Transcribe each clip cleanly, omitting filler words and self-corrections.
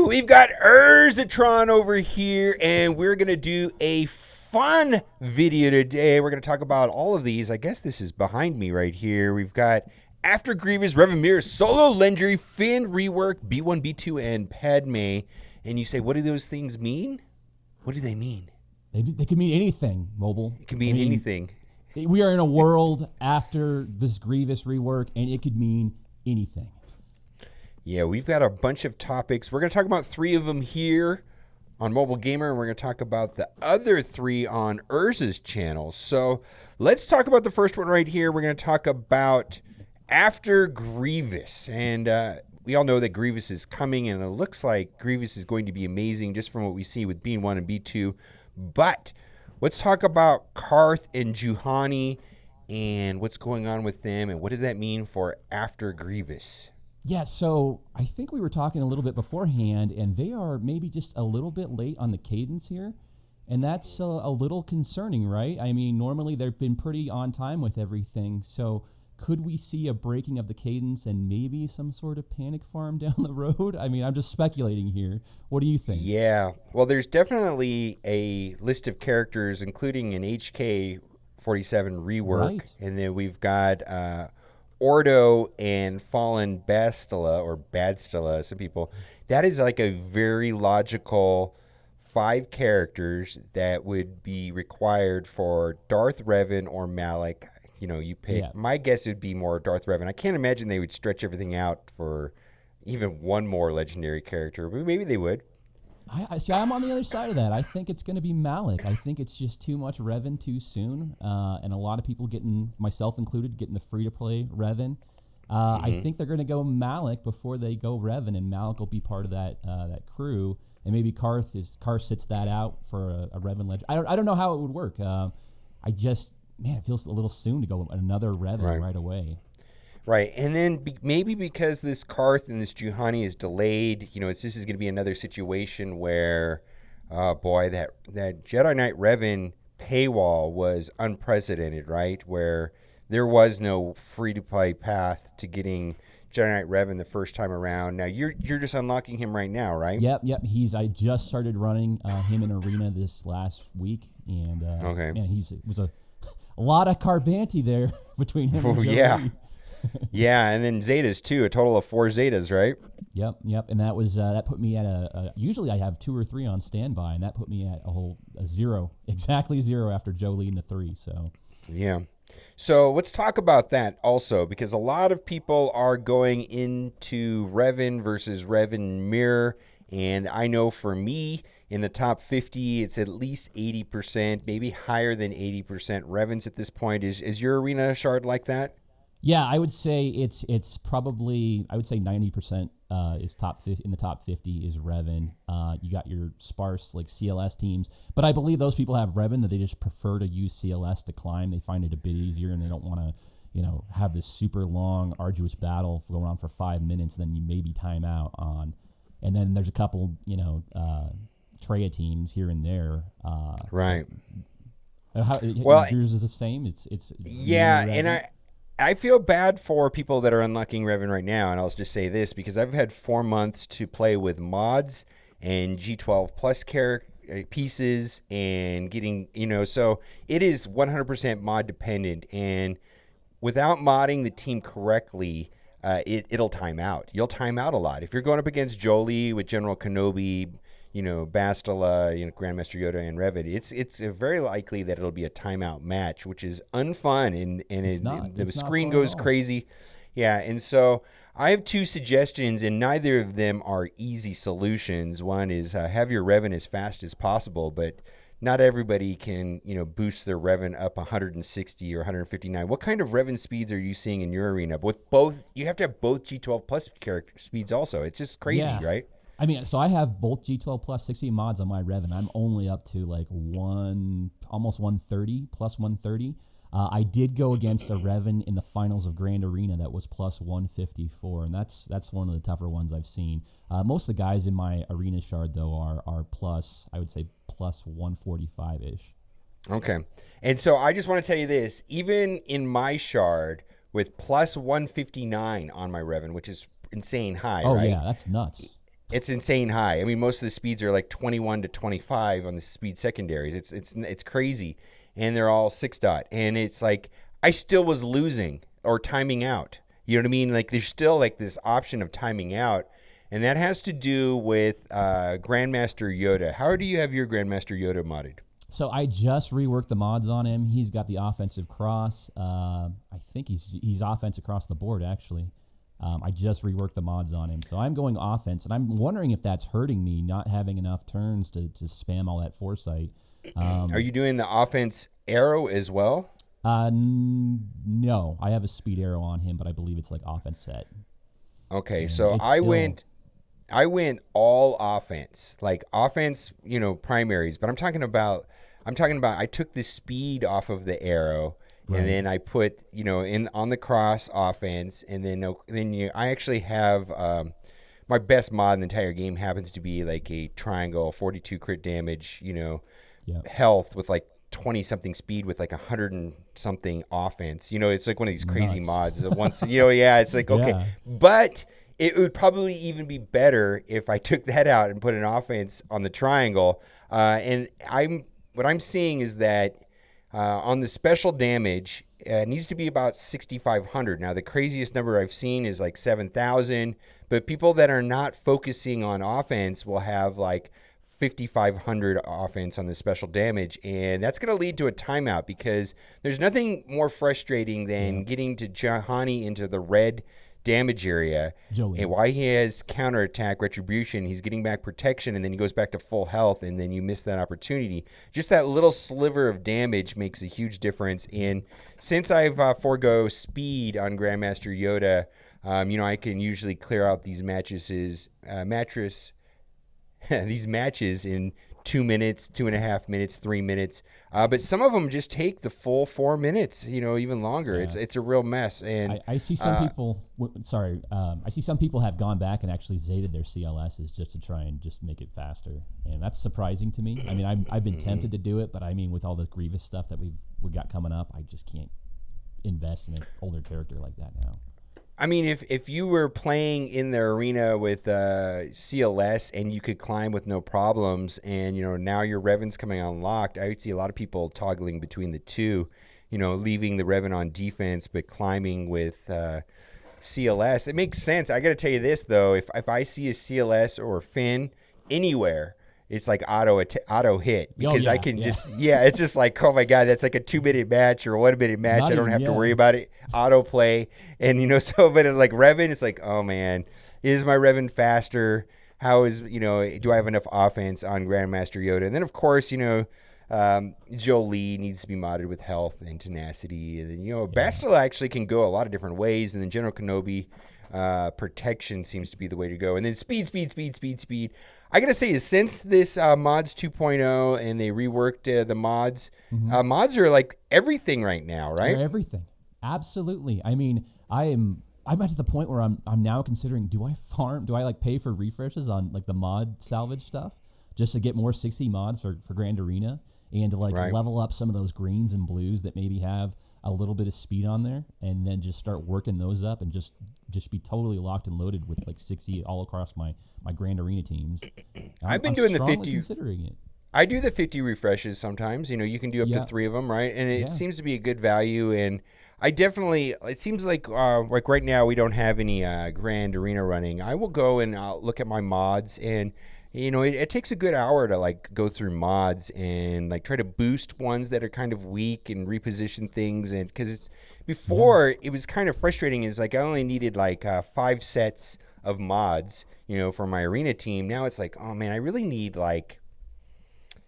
Woo! We've got Urzatron over here, and we're going to do a fun video today. We're going to talk about all of these. I guess this is behind me right here. We've got After Grievous, Revan Mirror, Solo Legendary, Finn Rework, B1, B2, and Padme. And you say, what do those things mean? What do they mean? They could mean anything, Mobile. It can mean anything. We are in a world after this Grievous rework, and it could mean anything. Yeah, we've got a bunch of topics. We're going to talk about 3 of them here on MobileGamer, and we're going to talk about the other 3 on Urza's channel. So let's talk about the first one right here. We're going to talk about After Grievous. And we all know that Grievous is coming, and it looks like Grievous is going to be amazing just from what we see with B1 and B2. But let's talk about Karth and Juhani and what's going on with them, and what does that mean for After Grievous? Yeah, so I think we were talking a little bit beforehand, and they are maybe just a little bit late on the cadence here, and that's a little concerning, right? I mean, normally they've been pretty on time with everything, so could we see a breaking of the cadence and maybe some sort of panic farm down the road? I mean, I'm just speculating here. What do you think? Yeah, well, there's definitely a list of characters, including an HK 47 rework, Right. And then we've got Ordo and Fallen Bastila, or Badstila, some people. That is like a very logical 5 characters that would be required for Darth Revan or Malek. You know, you pick. Yeah. My guess would be more Darth Revan. I can't imagine they would stretch everything out for even one more legendary character, but maybe they would. I see. I'm on the other side of that. I think it's going to be Malek. I think it's just too much Revan too soon, and a lot of people myself included, getting the free-to-play Revan. I think they're going to go Malek before they go Revan, and Malek will be part of that crew. And maybe Karth sits that out for a Revan legend. I don't know how it would work. It feels a little soon to go another Revan right away. Right, and then maybe because this Karth and this Juhani is delayed, this is going to be another situation where, that Jedi Knight Revan paywall was unprecedented, right? Where there was no free-to-play path to getting Jedi Knight Revan the first time around. Now you're just unlocking him right now, right? Yep. I just started running him in Arena this last week, and man, it was a lot of Carbanti there between him and Joey. Yeah. Yeah, and then Zetas too, a total of 4 Zetas, right? Yep, and that was that put me at usually I have 2 or 3 on standby, and that put me at a 0, exactly 0 after Joe leading the 3. So yeah, so let's talk about that also, because a lot of people are going into Revan versus Revan Mirror, and I know for me in the top 50, it's at least 80%, maybe higher than 80% Revans at this point. Is your arena shard like that? Yeah, I would say it's probably 90% is top 50, in the top 50 is Revan. You got your sparse like CLS teams, but I believe those people have Revan that they just prefer to use CLS to climb. They find it a bit easier, and they don't want to have this super long arduous battle going on for 5 minutes. And then you maybe time out on, and then there's a couple Treya teams here and there. Right. Yours is the same. It's yeah, and I feel bad for people that are unlocking Revan right now, and I'll just say this, because I've had 4 months to play with mods and G12 plus pieces and getting, so it is 100% mod dependent, and without modding the team correctly, it'll time out. You'll time out a lot. If you're going up against Jolie with General Kenobi, Bastila, Grandmaster Yoda, and Revan, it's very likely that it'll be a timeout match, which is unfun, and the screen goes crazy. Yeah, and so I have 2 suggestions, and neither of them are easy solutions. One is have your Revan as fast as possible, but not everybody can, boost their Revan up 160 or 159. What kind of Revan speeds are you seeing in your arena? With both, you have to have both G12 plus character speeds also. It's just crazy, right? I mean, so I have both G12 plus 60 mods on my Revan. I'm only up to like almost 130, plus 130. I did go against a Revan in the finals of Grand Arena that was plus 154, and that's one of the tougher ones I've seen. Most of the guys in my arena shard, though, are plus, I would say, plus 145-ish. Okay. And so I just want to tell you this. Even in my shard with plus 159 on my Revan, which is insane high, right? Oh, yeah, that's nuts. it's insane high. I mean, most of the speeds are like 21 to 25 on the speed secondaries. It's crazy, and they're all 6 dot, and it's like I still was losing or timing out. You know what I mean? Like there's still like this option of timing out, and that has to do with Grandmaster Yoda. How do you have your Grandmaster Yoda modded? So I just reworked the mods on him. He's got the offensive cross. I think he's offense across the board, actually. I just reworked the mods on him. So I'm going offense, and I'm wondering if that's hurting me, not having enough turns to spam all that foresight. Are you doing the offense arrow as well? No. I have a speed arrow on him, but I believe it's like offense set. Okay, And so I went all offense, like offense, primaries, but I'm talking about I took the speed off of the arrow, right, and then I put, in on the cross offense, and then I actually have my best mod in the entire game happens to be like a triangle, 42 crit damage, health with like 20 something speed with like 100 and something offense. It's like one of these crazy mods that once, it's like, okay, Yeah. but it would probably even be better if I took that out and put an offense on the triangle. And what I'm seeing is that on the special damage, it needs to be about 6,500. Now, the craziest number I've seen is like 7,000. But people that are not focusing on offense will have like 5,500 offense on the special damage. And that's going to lead to a timeout because there's nothing more frustrating than getting to Jahani into the red damage area, and why he has counterattack retribution, he's getting back protection, and then he goes back to full health, and then you miss that opportunity. Just that little sliver of damage makes a huge difference. And since I've forego speed on Grandmaster Yoda, I can usually clear out these matches these matches in 2 minutes, 2.5 minutes, 3 minutes. But some of them just take the full 4 minutes, even longer. Yeah. It's a real mess. And I see some people. I see some people have gone back and actually zated their CLSs just to try and just make it faster, and that's surprising to me. I mean, I've been tempted to do it, but I mean, with all the Grievous stuff that we got coming up, I just can't invest in an older character like that now. I mean, if you were playing in the arena with CLS and you could climb with no problems, and now your Revan's coming unlocked, I would see a lot of people toggling between the two, leaving the Revan on defense but climbing with CLS. It makes sense. I got to tell you this though: if I see a CLS or Finn anywhere, it's like auto hit because I can just it's just like, oh my god, that's like a 2-minute match or a 1-minute match. I don't have to worry about it. Auto play, and but like Revan, it's like, oh man, is my Revan faster? How is do I have enough offense on Grandmaster Yoda? And then of course Jolie needs to be modded with health and tenacity, and then Bastila actually can go a lot of different ways, and then General Kenobi protection seems to be the way to go, and then speed. I gotta say, since this mods 2.0 and they reworked the mods, mods are like everything right now, right? They're everything, absolutely. I mean, I'm at the point where I'm now considering, do I like pay for refreshes on like the mod salvage stuff just to get more 60 mods for Grand Arena and to level up some of those greens and blues that maybe have a little bit of speed on there, and then just start working those up and just be totally locked and loaded with like 60 all across my Grand Arena teams. I've been doing the 50. Considering it. I do the 50 refreshes sometimes. You can do up to 3 of them, right? And it seems to be a good value. And I definitely, it seems like right now we don't have any Grand Arena running. I will go and look at my mods, and it takes a good hour to like go through mods and like try to boost ones that are kind of weak and reposition things. And because it's before it was kind of frustrating, is like I only needed like 5 sets of mods, for my arena team. Now it's like, oh man, I really need like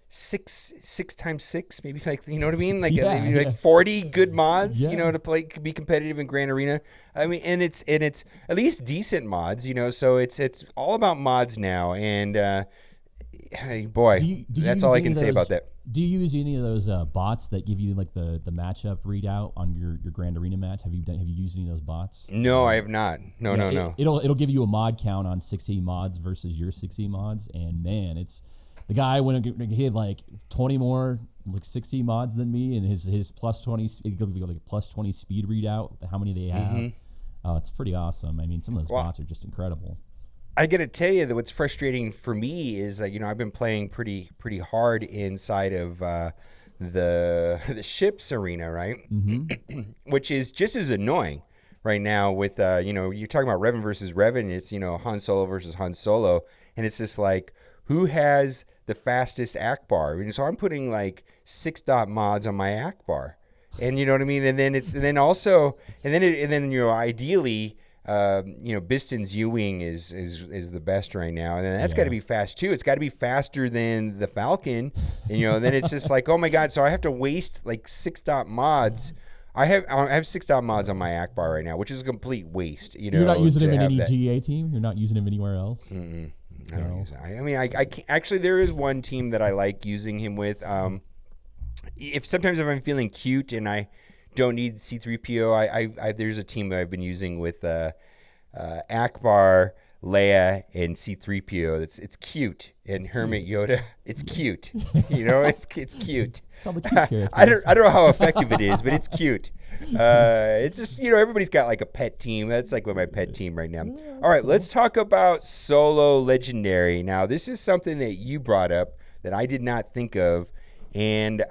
six times 6, maybe, like, you know what I mean? Like maybe like 40 good mods, to be competitive in Grand Arena. I mean, and it's at least decent mods, so it's all about mods now. And hey, boy, that's all I can say about that. Do you use any of those bots that give you like the matchup readout on your Grand Arena match? Have you used any of those bots? No, I have not. No. It'll give you a mod count on 60 mods versus your 60 mods, and man, it's the guy he had like 20 more like 60 mods than me, and his plus 20, it gives you like a plus 20 speed readout. How many they have? It's pretty awesome. I mean, some of those bots are just incredible. I got to tell you that what's frustrating for me is that I've been playing pretty hard inside of the ships arena, right? Mm-hmm. Which is just as annoying right now. With you're talking about Revan versus Revan. It's Han Solo versus Han Solo, and it's just like who has the fastest Akbar. And so I'm putting like 6-dot mods on my Akbar, and you know what I mean. And then ideally. Biston's U-wing is the best right now, and then that's got to be fast too. It's got to be faster than the Falcon, and then it's just like, oh my god! So I have to waste like 6-dot mods. I have 6-dot mods on my Akbar right now, which is a complete waste. You're not using him in any GA team. You're not using him anywhere else. I don't use it. I mean, I can't, actually there is one team that I like using him with. If I'm feeling cute and I don't need C3PO. I there's a team that I've been using with Akbar, Leia, and C3PO. It's cute, and it's Hermit cute. Yoda. It's cute. It's cute. It's all the cute characters. I don't know how effective it is, but it's cute. It's just everybody's got like a pet team. That's like my pet team right now. All right, cool. Let's talk about solo legendary. Now, this is something that you brought up that I did not think of, and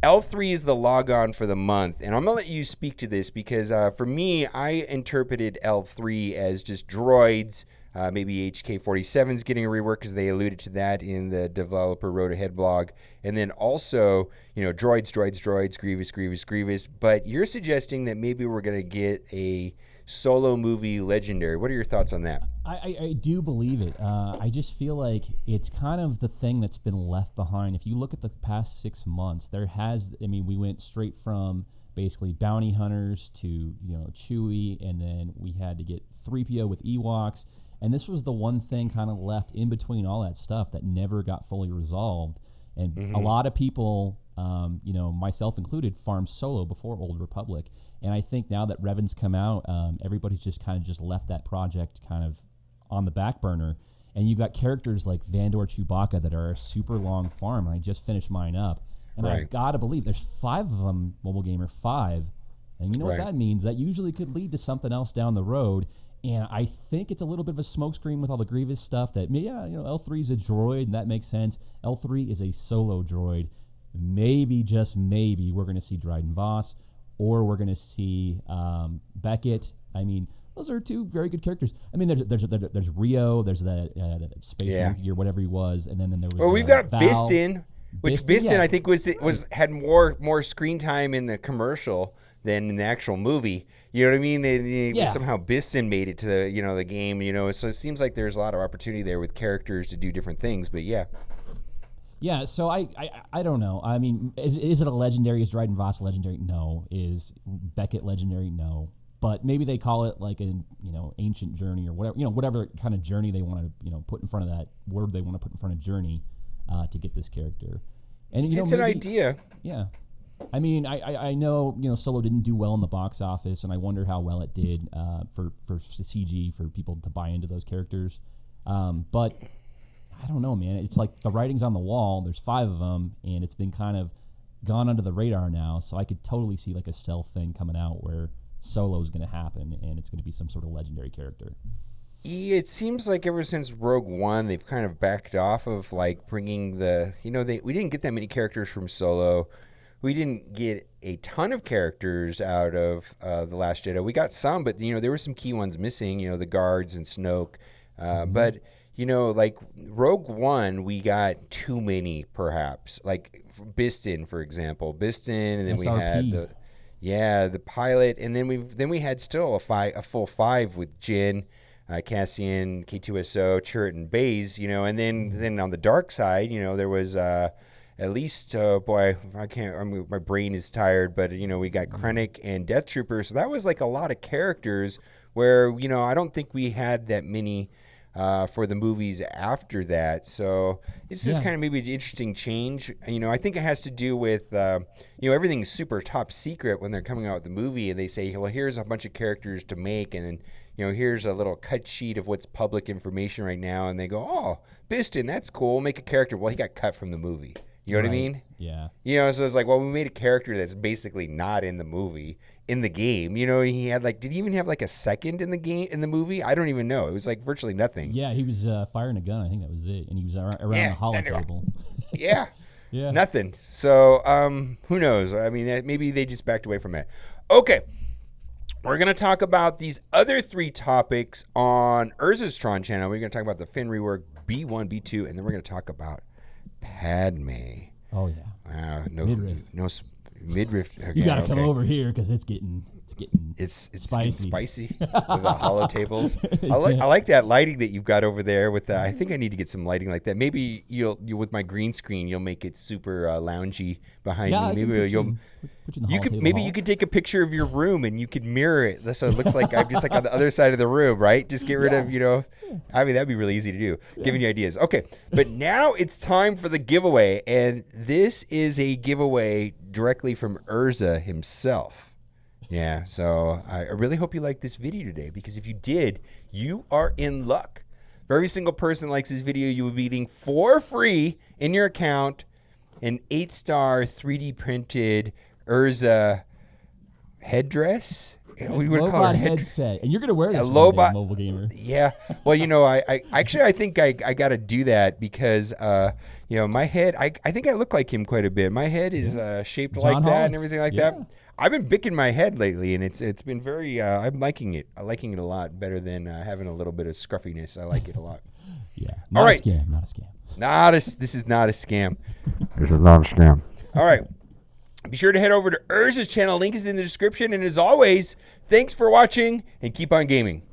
L3 is the logon for the month, and I'm going to let you speak to this because for me, I interpreted L3 as just droids, maybe HK-47's getting a rework because they alluded to that in the Developer Road Ahead blog, and then also, droids, Grievous, but you're suggesting that maybe we're going to get a solo movie legendary. What are your thoughts on that? I do believe it. I just feel like it's kind of the thing that's been left behind. If you look at the past 6 months, we went straight from basically bounty hunters to, Chewie, and then we had to get 3PO with Ewoks, and this was the one thing kind of left in between all that stuff that never got fully resolved. And a lot of people, myself included, farmed solo before Old Republic. And I think now that Revan's come out, everybody's just kind of just left that project kind of on the back burner. And you've got characters like Vandor Chewbacca that are a super long farm. And I just finished mine up. And I've got to believe there's 5 of them, MobileGamer, 5. And you know what that means? That usually could lead to something else down the road. And I think it's a little bit of a smokescreen with all the Grievous stuff that, L3 is a droid, and that makes sense. L3 is a solo droid. Maybe, just maybe, we're going to see Dryden Voss, or we're going to see Beckett. I mean, those are 2 very good characters. I mean, there's Rio, there's that Space Monkey or whatever he was, and then there was we've got Val. Biston, which Biston I think had more screen time in the commercial than in the actual movie. You know what I mean? And somehow Biston made it to the game. So it seems like there's a lot of opportunity there with characters to do different things. But yeah. Yeah, so I don't know. I mean, is it a legendary? Is Dryden Voss legendary? No. Is Beckett legendary? No. But maybe they call it like an ancient journey or whatever, whatever kind of journey they want to put in front of that word they want to put in front of journey to get this character. And it's an idea. Yeah. I mean, I know Solo didn't do well in the box office, and I wonder how well it did for CG, for people to buy into those characters. But I don't know, man. It's like the writing's on the wall. There's 5 of them, and it's been kind of gone under the radar now. So I could totally see like a stealth thing coming out where Solo's going to happen, and it's going to be some sort of legendary character. It seems like ever since Rogue One, they've kind of backed off of like bringing we didn't get that many characters from Solo. We didn't get a ton of characters out of The Last Jedi. We got some, but there were some key ones missing. The guards and Snoke. But like Rogue One, we got too many, perhaps. Like Biston, for example, and then SRP. We had the pilot, and then we had still a full 5 with Jyn, Cassian, K2SO, Chirrut, and Baze. And then on the dark side, there was. At least, boy, my brain is tired, but, we got Krennic and Death Trooper. So that was like a lot of characters where, I don't think we had that many for the movies after that. So it's just kind of maybe an interesting change. I think it has to do with, everything's super top secret when they're coming out with the movie and they say, well, here's a bunch of characters to make. And then, here's a little cut sheet of what's public information right now. And they go, oh, Biston, that's cool. Make a character. Well, he got cut from the movie. You know what I mean? Yeah. You know, so it's like, well, we made a character that's basically not in the movie, in the game. You know, he had like, did he even have like a second in the game, in the movie? I don't even know. It was like virtually nothing. Yeah, he was firing a gun. I think that was it. And he was around the holotable. Yeah. Yeah. Nothing. So, who knows? I mean, maybe they just backed away from it. Okay. We're going to talk about these other 3 topics on Urza's Tron channel. We're going to talk about the Finn rework, B1, B2, and then we're going to talk about Padme. Oh, yeah. Wow. Midriff. No midriff. Okay, You got to come over here because it's getting It's spicy. Spicy with the hollow tables. I like that lighting that you've got over there. With I think I need to get some lighting like that. Maybe you with my green screen, you'll make it super loungy behind Yeah, me. I Maybe can put you in the could holotable maybe hall. you could take a picture of your room and you could mirror it so it looks like I'm just like on the other side of the room, right? Just get rid of I mean that'd be really easy to do. Giving you ideas. Okay, but now it's time for the giveaway, and this is a giveaway directly from Urza himself. Yeah, so I really hope you liked this video today, because if you did, you are in luck. For every single person likes this video, you will be getting for free in your account an 8-star 3D printed Urza headdress. We would call it headset, and you're gonna wear this Mobile Gamer. Yeah, well, I think I got to do that because my head. I think I look like him quite a bit. My head is shaped John like that Hollis. and everything like that. I've been bicking my head lately, and it's been very. I'm liking it. I'm liking it a lot better than having a little bit of scruffiness. I like it a lot. Yeah, not a scam. Not a scam. This is not a scam. This is not a scam. All right. Be sure to head over to Urza's channel. Link is in the description. And as always, thanks for watching and keep on gaming.